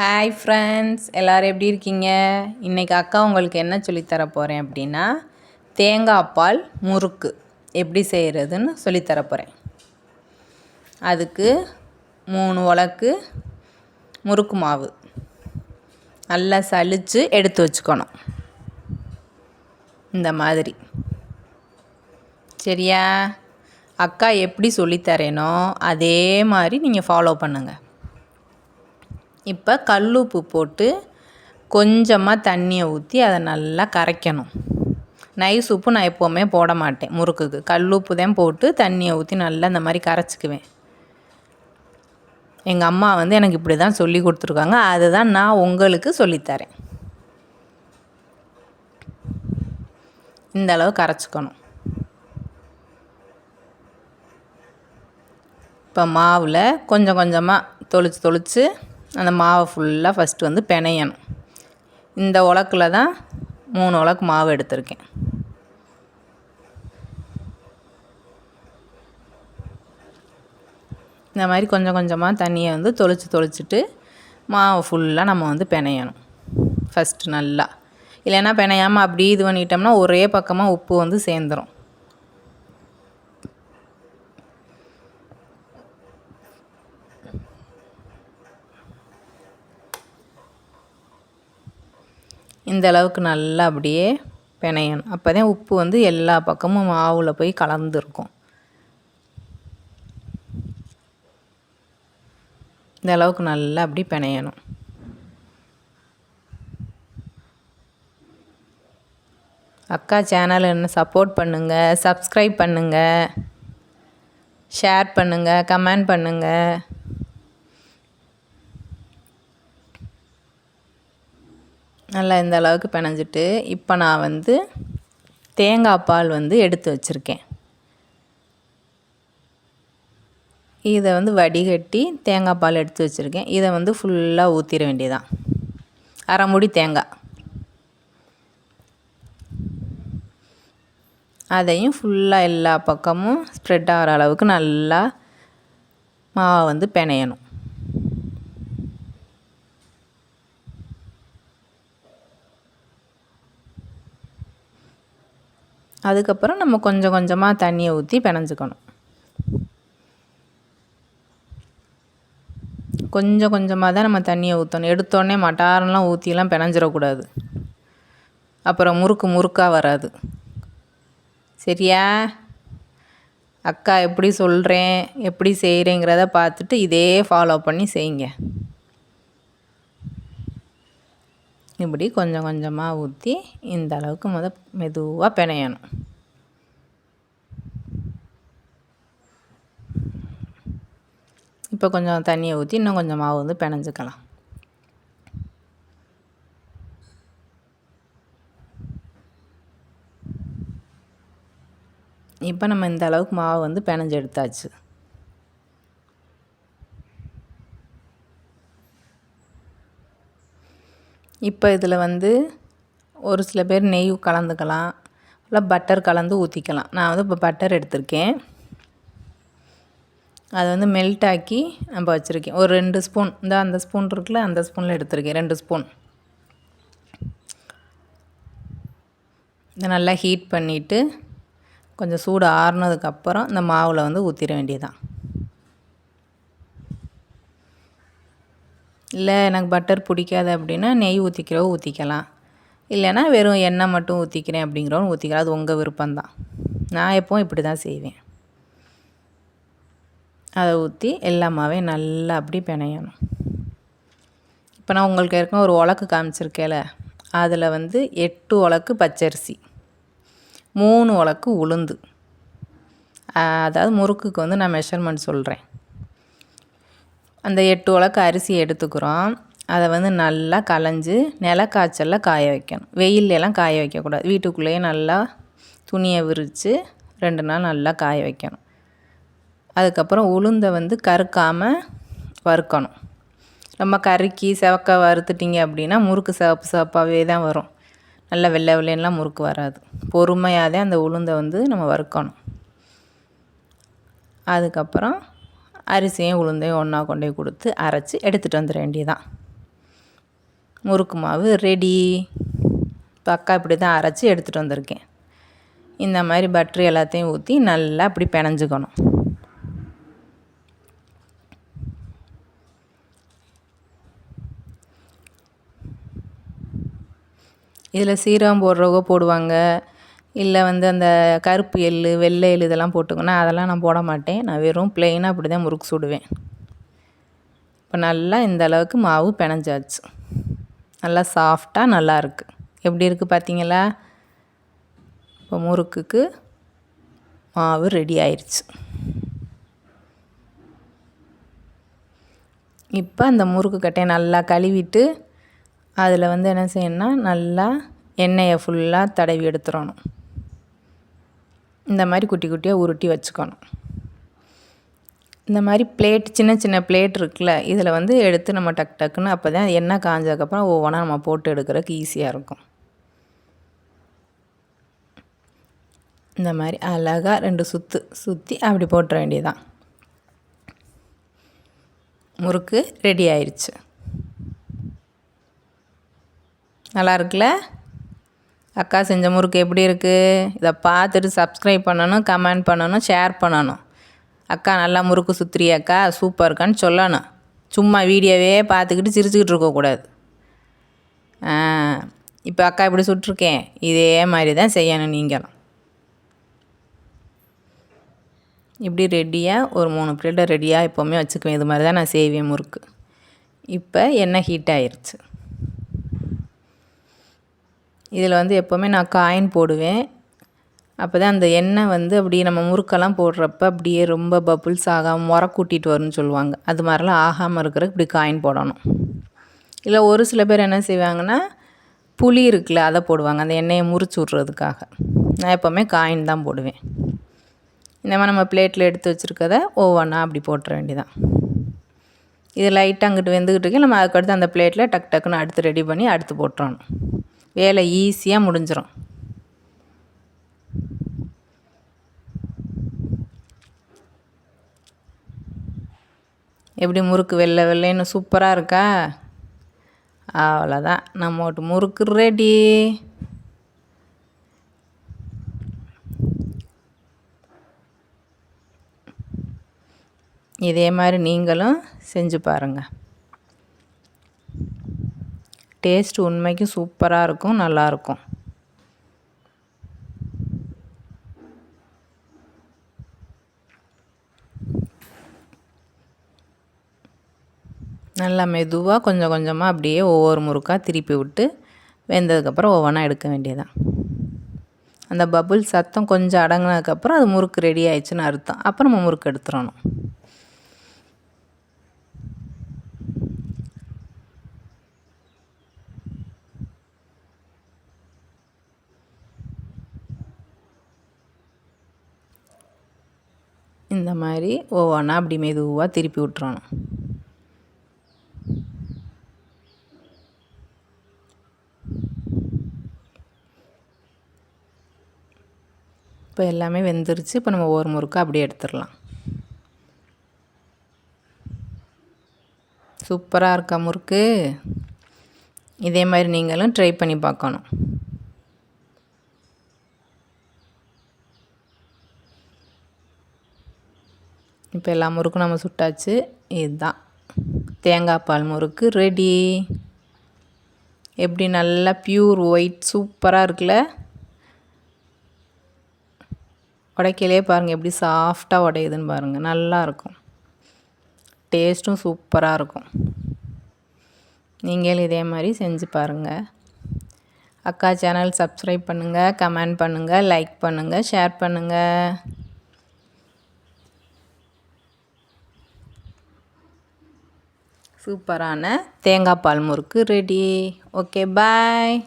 Hi friends, எல்லோரும் எப்படி இருக்கீங்க? இன்றைக்கி அக்கா உங்களுக்கு என்ன சொல்லித்தர போகிறேன் அப்படின்னா, தேங்காய் பால் முறுக்கு எப்படி செய்கிறதுன்னு சொல்லித்தர போகிறேன். அதுக்கு 3 உலக்கு முறுக்கு மாவு நல்லா சலித்து எடுத்து வச்சுக்கணும். இந்த மாதிரி சரியா? அக்கா எப்படி சொல்லித்தரேனோ அதே மாதிரி நீங்கள் ஃபாலோ பண்ணுங்கள். இப்போ கல்லுப்பு போட்டு கொஞ்சமாக தண்ணியை ஊற்றி அதை நல்லா கரைக்கணும். நைஸ் உப்பு நான் எப்போவுமே போட மாட்டேன் முறுக்குக்கு. கல்லுப்பு தான் போட்டு தண்ணியை ஊற்றி நல்லா இந்த மாதிரி கரைச்சிக்குவேன். எங்கள் அம்மா எனக்கு இப்படி தான் சொல்லி கொடுத்துருக்காங்க. அதுதான் நான் உங்களுக்கு சொல்லித்தரேன். இந்த அளவு கரைச்சிக்கணும். இப்போ மாவில் கொஞ்சம் கொஞ்சமாக தொளிச்சு அந்த மாவை ஃபுல்லாக ஃபஸ்ட்டு பிணையணும். இந்த உலக்கில் தான் 3 உலக்கு மாவு எடுத்திருக்கேன். இந்த மாதிரி கொஞ்சம் கொஞ்சமாக தண்ணியை தொளிச்சிட்டு மாவை ஃபுல்லாக நம்ம பிணையணும் ஃபஸ்ட்டு நல்லா. இல்லைன்னா பிணையாமல் அப்படி இது பண்ணிட்டோம்னா ஒரே பக்கமாக உப்பு சேர்ந்துடும். இந்த அளவுக்கு நல்லா அப்படியே பிணையணும். அப்போ தான் உப்பு எல்லா பக்கமும் மாவில் போய் கலந்துருக்கும். இந்த அளவுக்கு நல்லா அப்படி பிணையணும். அக்கா சேனல் என்ன சப்போர்ட் பண்ணுங்கள், சப்ஸ்கிரைப் பண்ணுங்கள், ஷேர் பண்ணுங்கள், கமெண்ட் பண்ணுங்கள். நல்லா இந்த அளவுக்கு பிணைஞ்சிட்டு இப்போ நான் தேங்காய் பால் எடுத்து வச்சுருக்கேன். இதை வடிகட்டி தேங்காய் பால் எடுத்து வச்சுருக்கேன். இதை ஃபுல்லாக ஊற்றிட வேண்டியதான். அரை மூடி தேங்காய். அதையும் ஃபுல்லாக எல்லா பக்கமும் ஸ்ப்ரெட் ஆகிற அளவுக்கு நல்லா மாவை பிணையணும். அதுக்கப்புறம் நம்ம கொஞ்சம் கொஞ்சமாக தண்ணியை ஊற்றி பிணைஞ்சிக்கணும். கொஞ்சம் கொஞ்சமாக தான் நம்ம தண்ணியை ஊற்றணும். எடுத்தோடனே மட்டாரெலாம் ஊற்றிலாம் பிணைஞ்சிடக்கூடாது. அப்புறம் முறுக்காக வராது. சரியா? அக்கா எப்படி சொல்கிறேன், எப்படி செய்கிறேங்கிறத பார்த்துட்டு இதே ஃபாலோ பண்ணி செய்யுங்க. இப்படி கொஞ்சம் கொஞ்சமாக ஊற்றி இந்த அளவுக்கு மெதுவாக பிணையணும். இப்போ கொஞ்சம் தண்ணியை ஊற்றி இன்னும் கொஞ்சம் மாவு பிணைஞ்சிக்கலாம். இப்போ நம்ம இந்த அளவுக்கு மாவு பிணைஞ்சு எடுத்தாச்சு. இப்போ இதில் ஒரு சில பேர் நெய் கலந்துக்கலாம், இல்லை பட்டர் கலந்து ஊற்றிக்கலாம். நான் இப்போ பட்டர் எடுத்திருக்கேன். அதை மெல்ட் ஆக்கி நம்ம வச்சுருக்கேன். ஒரு 2 ஸ்பூன், அந்த ஸ்பூன் இருக்குல்ல, அந்த ஸ்பூனில் எடுத்திருக்கேன் 2 ஸ்பூன். இதை நல்லா ஹீட் பண்ணிவிட்டு கொஞ்சம் சூடு ஆறுனதுக்கப்புறம் இந்த மாவில் ஊற்றிட வேண்டியதான். இல்லை எனக்கு பட்டர் பிடிக்காது அப்படின்னா நெய் ஊற்றிக்கலாம். இல்லைன்னா வெறும் எண்ணெய் மட்டும் ஊற்றிக்கிறேன் அப்படிங்கிறவங்க ஊற்றிக்கலாம். அது உங்கள் விருப்பம்தான். நான் எப்போவும் இப்படி தான் செய்வேன். அதை ஊற்றி எல்லாமாவே நல்லா அப்படி பிணையணும். இப்போ நான் உங்களுக்கு ஏற்கனவே ஒரு உலக்கு காமிச்சிருக்கேல, அதில் 8 உலக்கு பச்சரிசி, 3 உலக்கு உளுந்து. அதாவது முறுக்குக்கு நான் மெஷர்மெண்ட் சொல்கிறேன். அந்த 8 உலக்கு அரிசி எடுத்துக்கிறோம். அதை நல்லா களைஞ்சி நிலக்காய்ச்சலில் காய வைக்கணும். வெயிலெலாம் காய வைக்கக்கூடாது. வீட்டுக்குள்ளேயே நல்லா துணியை விரித்து 2 நாள் நல்லா காய வைக்கணும். அதுக்கப்புறம் உளுந்தை கருக்காமல் வறுக்கணும். ரொம்ப கருக்கி செவக்க வறுத்துட்டிங்க அப்படின்னா முறுக்கு சிவப்பாகவே தான் வரும். நல்லா வெள்ளை வெள்ளையெல்லாம் முறுக்கு வராது. பொறுமையாக தான் அந்த உளுந்தை நம்ம வறுக்கணும். அதுக்கப்புறம் அரிசியும் உளுந்தையும் ஒன்றா கொண்டு போய் கொடுத்து அரைச்சி எடுத்துகிட்டு வந்துட வேண்டியதான். முறுக்கு மாவு ரெடி. இப்போ அக்கா இப்படி தான் அரைச்சி எடுத்துகிட்டு வந்திருக்கேன். இந்த மாதிரி பட்டர் எல்லாத்தையும் ஊற்றி நல்லா அப்படி பிணைஞ்சிக்கணும். இதில் சீரகம் போடுறவங்க போடுவாங்க, இல்லை வந்து அந்த கருப்பு எள், வெள்ளை எள் இதெல்லாம் போட்டுக்கணும். அதெல்லாம் நான் போட மாட்டேன். நான் வெறும் ப்ளெயினாக அப்படி தான் முறுக்கு சுடுவேன். இப்போ நல்லா இந்த அளவுக்கு மாவு பிணைஞ்சாச்சு. நல்லா சாஃப்டாக நல்லா இருக்குது. எப்படி இருக்குது பார்த்தீங்களா? இப்போ முறுக்குக்கு மாவு ரெடி ஆயிடுச்சு. இப்போ அந்த முறுக்கு கட்டையை நல்லா கழுவிட்டு அதில் வந்து என்ன செய்யணும்னா நல்லா எண்ணெயை ஃபுல்லாக தடவி எடுத்துடணும். இந்த மாதிரி குட்டி குட்டியாக உருட்டி வச்சுக்கணும். இந்த மாதிரி பிளேட், சின்ன சின்ன பிளேட் இருக்குல்ல, இதில் வந்து எடுத்து நம்ம டக்கு டக்குன்னு அப்போ தான் எண்ணெய் காஞ்சதுக்கப்புறம் ஒவ்வொன்றா நம்ம போட்டு எடுக்கிறதுக்கு ஈஸியாக இருக்கும். இந்த மாதிரி அழகாக 2 சுற்றி அப்படி போட்டுற வேண்டியதான். முறுக்கு ரெடி ஆயிடுச்சு. நல்லா இருக்குல்ல? அக்கா செஞ்ச முறுக்கு எப்படி இருக்குது? இதை பார்த்துட்டு சப்ஸ்கிரைப் பண்ணணும், கமெண்ட் பண்ணணும், ஷேர் பண்ணணும். அக்கா நல்லா முறுக்கு சுற்றுறியாக்கா, சூப்பர்க்கான்னு சொல்லணும். சும்மா வீடியோவே பார்த்துக்கிட்டு சிரிச்சுக்கிட்டு இருக்கக்கூடாது. இப்போ அக்கா இப்படி சுட்டிருக்கேன், இதே மாதிரி தான் செய்யணும் நீங்களும். இப்படி ரெடியாக ஒரு 3 பிளேட்டை ரெடியாக எப்போவுமே வச்சுக்குவேன். இது மாதிரி தான் நான் செய்வேன் முறுக்கு. இப்போ எண்ணெய் ஹீட் ஆயிடுச்சு. இதில் வந்து எப்போவுமே நான் காயின் போடுவேன். அப்போ தான் அந்த எண்ணெய் வந்து அப்படியே நம்ம முறுக்கெல்லாம் போடுறப்ப அப்படியே ரொம்ப பபுள்ஸ் ஆகாமல் முறை கூட்டிகிட்டு வரும்னு சொல்லுவாங்க. அது மாதிரிலாம் ஆகாமல் இருக்கிறதுக்கு இப்படி காயின் போடணும். இல்லை ஒரு சில பேர் என்ன செய்வாங்கன்னா புளி இருக்குல்ல, அதை போடுவாங்க அந்த எண்ணெயை முறிச்சு விட்றதுக்காக. நான் எப்போவுமே காயின் தான் போடுவேன். இந்த மாதிரி நம்ம பிளேட்டில் எடுத்து வச்சுருக்கத ஒவ்வொன்றா அப்படி போட்டுற வேண்டியதான். இது லைட்டாக அங்கிட்டு வெந்துக்கிட்டு இருக்கு. நம்ம அதுக்கடுத்து அந்த பிளேட்டில் டக்கு டக்குன்னு அடுத்து ரெடி பண்ணி அடுத்து போட்டுறணும். வேலை ஈஸியாக முடிஞ்சிடும். எப்படி முறுக்கு வெள்ளை வெள்ளைன்னு சூப்பராக இருக்கா? அவ்வளோதான், நம்ம முறுக்கு ரெடி. இதே மாதிரி நீங்களும் செஞ்சு பாருங்கள். டேஸ்ட் உண்மைக்கும் சூப்பராக இருக்கும், நல்லாயிருக்கும். நல்லா மெதுவாக கொஞ்சம் கொஞ்சமாக அப்படியே ஒவ்வொரு முறுக்காக திருப்பி விட்டு வெந்ததுக்கப்புறம் ஒவ்வொன்றா எடுக்க வேண்டியதான். அந்த பபுள் சத்தம் கொஞ்சம் அடங்கினதுக்கப்புறம் அது முறுக்கு ரெடி ஆயிடுச்சுன்னு அர்த்தம். அப்புறம் நம்ம முறுக்கு எடுத்துடணும். இந்த மாதிரி ஒவ்வொன்றா அப்படி மெதுவாக திருப்பி விட்டுறணும். இப்போ எல்லாமே வெந்துருச்சு. இப்போ நம்ம ஒவ்வொரு முறுக்காக அப்படியே எடுத்துடலாம். சூப்பராக இருக்கா முறுக்கு? இதே மாதிரி நீங்களும் ட்ரை பண்ணி பார்க்கணும். இப்போ எல்லா முறுக்கும் நம்ம சுட்டாச்சு. இதுதான் தேங்காய் பால் முறுக்கு ரெடி. எப்படி நல்லா பியூர் ஒயிட் சூப்பராக இருக்குல்ல? உடைக்கலே பாருங்கள் எப்படி சாஃப்டாக உடையுதுன்னு பாருங்கள். நல்லாயிருக்கும், டேஸ்ட்டும் சூப்பராக இருக்கும். நீங்களும் இதே மாதிரி செஞ்சு பாருங்கள். அக்கா சேனல் சப்ஸ்கிரைப் பண்ணுங்கள், கமெண்ட் பண்ணுங்கள், லைக் பண்ணுங்கள், ஷேர் பண்ணுங்கள். சூப்பரான தேங்காய் பால் முறுக்கு ரெடி. ஓகே, பாய்.